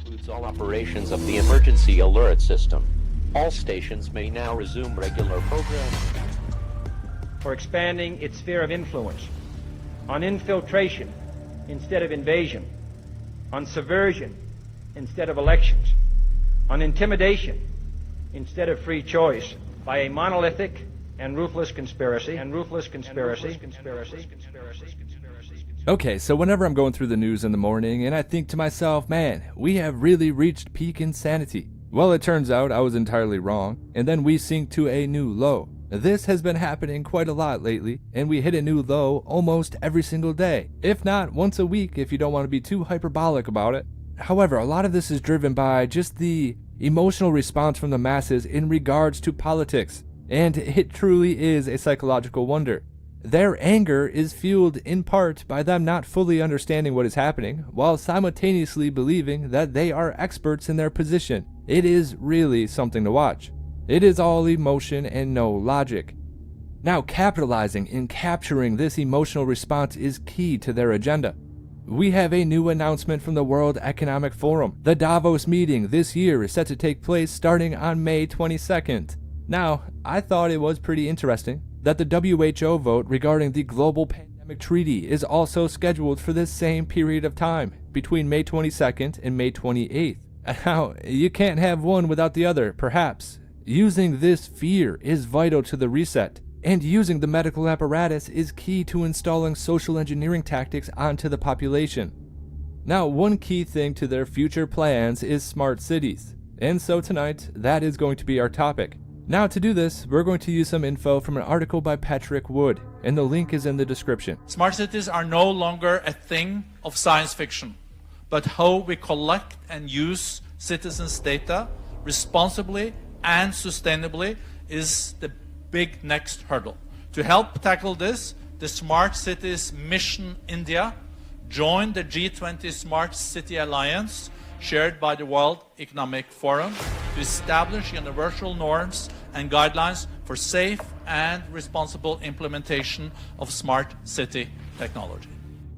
concludes all operations of the emergency alert system. All stations may now resume regular programming. For expanding its sphere of influence, on infiltration instead of invasion, on subversion instead of elections, on intimidation instead of free choice, by a monolithic and ruthless conspiracy. Okay, so whenever I'm going through the news in the morning and I think to myself, man, we have really reached peak insanity. Well, it turns out I was entirely wrong, and then we sink to a new low. This has been happening quite a lot lately, and we hit a new low almost every single day, if not once a week if you don't want to be too hyperbolic about it. However, a lot of this is driven by just the emotional response from the masses in regards to politics, and it truly is a psychological wonder. Their anger is fueled in part by them not fully understanding what is happening, while simultaneously believing that they are experts in their position. It is really something to watch. It is all emotion and no logic. Now, capitalizing and capturing this emotional response is key to their agenda. We have a new announcement from the World Economic Forum. The Davos meeting this year is set to take place starting on May 22nd. Now, I thought it was pretty interesting that the WHO vote regarding the Global Pandemic Treaty is also scheduled for this same period of time, between May 22nd and May 28th. Now, you can't have one without the other, perhaps. Using this fear is vital to the reset, and using the medical apparatus is key to installing social engineering tactics onto the population. Now, one key thing to their future plans is smart cities, and so tonight, that is going to be our topic. Now, to do this, we're going to use some info from an article by Patrick Wood, and the link is in the description. Smart cities are no longer a thing of science fiction, but how we collect and use citizens' data responsibly and sustainably is the big next hurdle. To help tackle this, the Smart Cities Mission India joined the G20 Smart City Alliance, shared by the World Economic Forum, to establish universal norms and guidelines for safe and responsible implementation of smart city technology.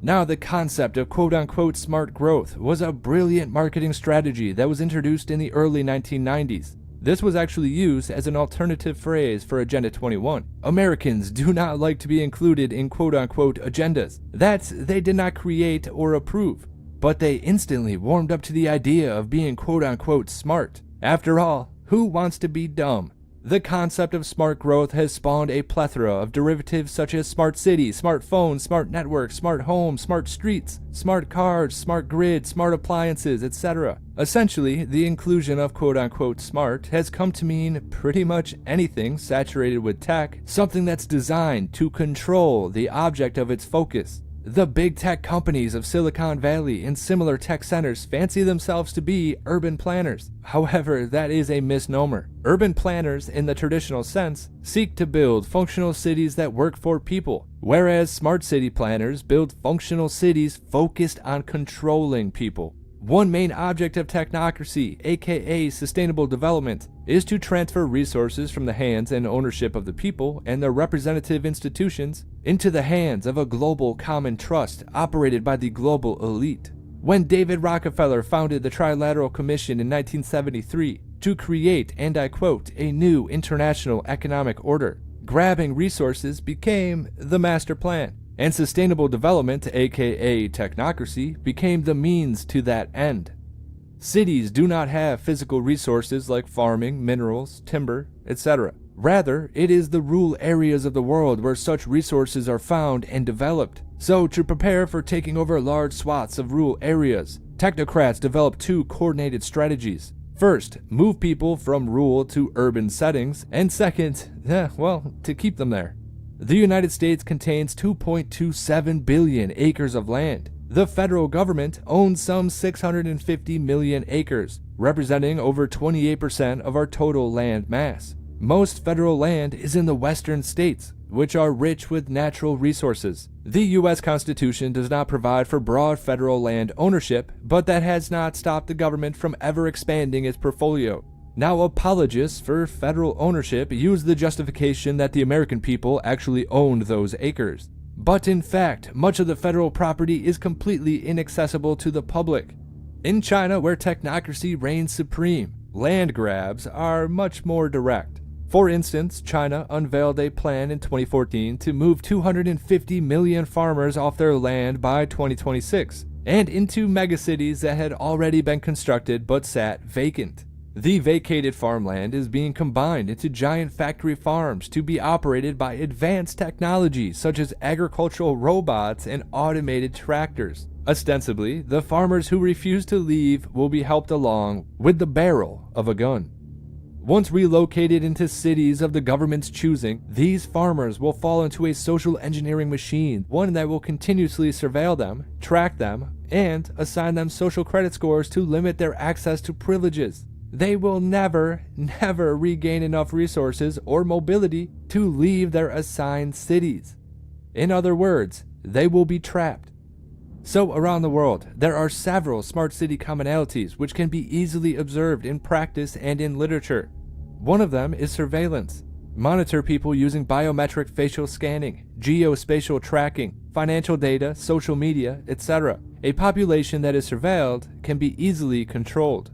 Now, the concept of quote-unquote smart growth was a brilliant marketing strategy that was introduced in the early 1990s. This was actually used as an alternative phrase for Agenda 21. Americans do not like to be included in quote-unquote agendas that they did not create or approve, but they instantly warmed up to the idea of being quote-unquote smart. After all, who wants to be dumb? The concept of smart growth has spawned a plethora of derivatives such as smart cities, smart phones, smart networks, smart homes, smart streets, smart cars, smart grid, smart appliances, etc. Essentially, the inclusion of quote-unquote smart has come to mean pretty much anything saturated with tech, something that's designed to control the object of its focus. The big tech companies of Silicon Valley and similar tech centers fancy themselves to be urban planners. However, that is a misnomer. Urban planners, in the traditional sense, seek to build functional cities that work for people, whereas smart city planners build functional cities focused on controlling people. One main object of technocracy, aka sustainable development, is to transfer resources from the hands and ownership of the people and their representative institutions into the hands of a global common trust operated by the global elite. When David Rockefeller founded the Trilateral Commission in 1973 to create, and I quote, a new international economic order, grabbing resources became the master plan. And sustainable development, aka technocracy, became the means to that end. Cities do not have physical resources like farming, minerals, timber, etc. Rather, it is the rural areas of the world where such resources are found and developed. So, to prepare for taking over large swaths of rural areas, technocrats developed two coordinated strategies. First, move people from rural to urban settings, and second, to keep them there. The United States contains 2.27 billion acres of land. The federal government owns some 650 million acres, representing over 28% of our total land mass. Most federal land is in the western states, which are rich with natural resources. The U.S. Constitution does not provide for broad federal land ownership, but that has not stopped the government from ever expanding its portfolio. Now, apologists for federal ownership use the justification that the American people actually owned those acres. But in fact, much of the federal property is completely inaccessible to the public. In China, where technocracy reigns supreme, land grabs are much more direct. For instance, China unveiled a plan in 2014 to move 250 million farmers off their land by 2026 and into megacities that had already been constructed but sat vacant. The vacated farmland is being combined into giant factory farms to be operated by advanced technology such as agricultural robots and automated tractors. Ostensibly, the farmers who refuse to leave will be helped along with the barrel of a gun. Once relocated into cities of the government's choosing, these farmers will fall into a social engineering machine, one that will continuously surveil them, track them, and assign them social credit scores to limit their access to privileges. They will never regain enough resources or mobility to leave their assigned cities. In other words, they will be trapped. So around the world, there are several smart city commonalities which can be easily observed in practice and in literature. One of them is surveillance. Monitor people using biometric facial scanning, geospatial tracking, financial data, social media, etc. A population that is surveilled can be easily controlled.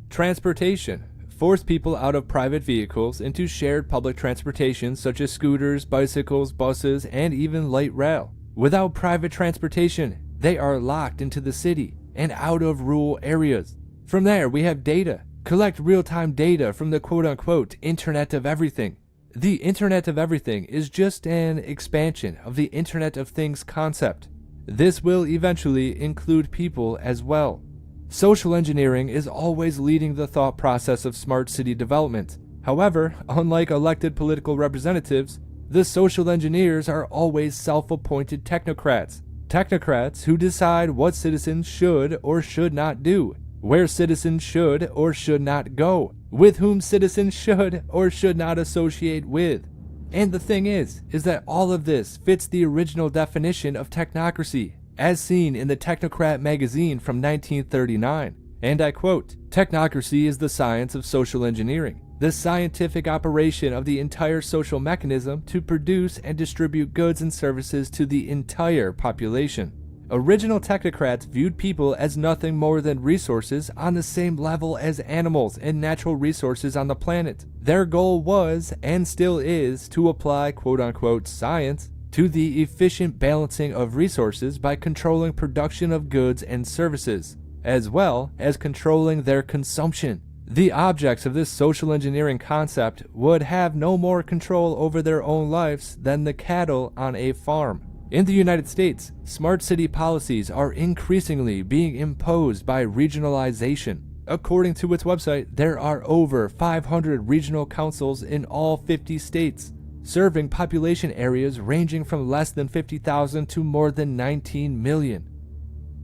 Transportation. Force people out of private vehicles into shared public transportation such as scooters, bicycles, buses, and even light rail. Without private transportation, they are locked into the city and out of rural areas. From there, we have data. Collect real-time data from the quote-unquote Internet of Everything. The Internet of Everything is just an expansion of the Internet of Things concept. This will eventually include people as well. Social engineering is always leading the thought process of smart city development. However, unlike elected political representatives, the social engineers are always self-appointed technocrats. Technocrats who decide what citizens should or should not do, where citizens should or should not go, with whom citizens should or should not associate with. And the thing is that all of this fits the original definition of technocracy, as seen in the Technocrat magazine from 1939. And I quote, "Technocracy is the science of social engineering, the scientific operation of the entire social mechanism to produce and distribute goods and services to the entire population." Original technocrats viewed people as nothing more than resources on the same level as animals and natural resources on the planet. Their goal was, and still is, to apply quote-unquote science to the efficient balancing of resources by controlling production of goods and services, as well as controlling their consumption. The objects of this social engineering concept would have no more control over their own lives than the cattle on a farm. In the United States, smart city policies are increasingly being imposed by regionalization. According to its website, there are over 500 regional councils in all 50 states, serving population areas ranging from less than 50,000 to more than 19 million.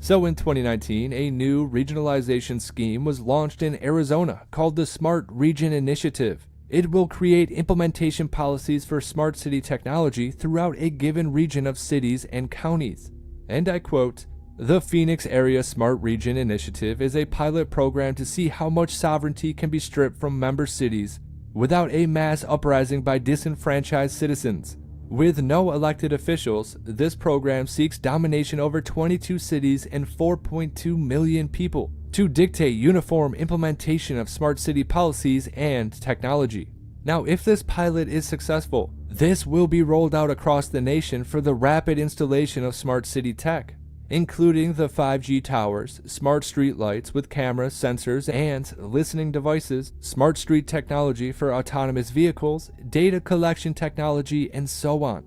So in 2019, a new regionalization scheme was launched in Arizona called the Smart Region Initiative. It will create implementation policies for smart city technology throughout a given region of cities and counties. And I quote, "The Phoenix Area Smart Region Initiative is a pilot program to see how much sovereignty can be stripped from member cities without a mass uprising by disenfranchised citizens. With no elected officials, this program seeks domination over 22 cities and 4.2 million people to dictate uniform implementation of smart city policies and technology." Now, if this pilot is successful, this will be rolled out across the nation for the rapid installation of smart city tech, including the 5G towers, smart street lights with cameras, sensors, and listening devices, smart street technology for autonomous vehicles, data collection technology, and so on.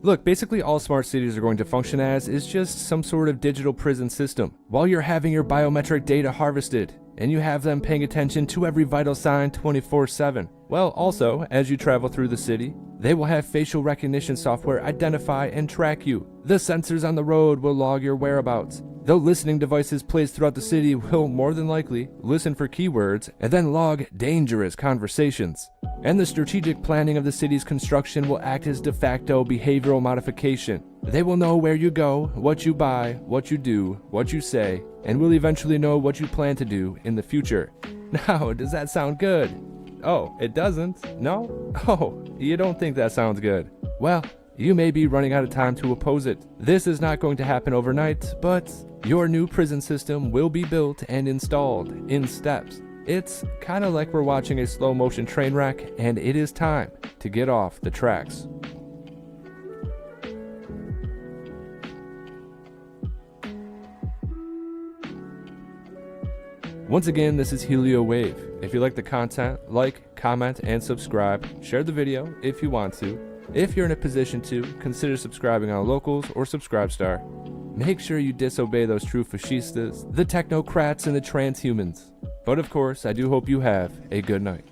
Look, basically all smart cities are going to function as is just some sort of digital prison system. While you're having your biometric data harvested, and you have them paying attention to every vital sign 24/7. Well, also, as you travel through the city, they will have facial recognition software identify and track you. The sensors on the road will log your whereabouts. The listening devices placed throughout the city will more than likely listen for keywords and then log dangerous conversations. And the strategic planning of the city's construction will act as de facto behavioral modification. They will know where you go, what you buy, what you do, what you say, and will eventually know what you plan to do in the future. Now, does that sound good? Oh, it doesn't? No? Oh, you don't think that sounds good? Well, you may be running out of time to oppose it. This is not going to happen overnight, but Your new prison system will be built and installed in steps. It's kind of like we're watching a slow motion train wreck, and it is time to get off the tracks. Once again, this is Helio Wave. If you like the content, like, comment, and subscribe. Share the video if you want to. If you're in a position to, consider subscribing on Locals or Subscribestar. Make sure you disobey those true fascistas, the technocrats, and the transhumans. But of course, I do hope you have a good night.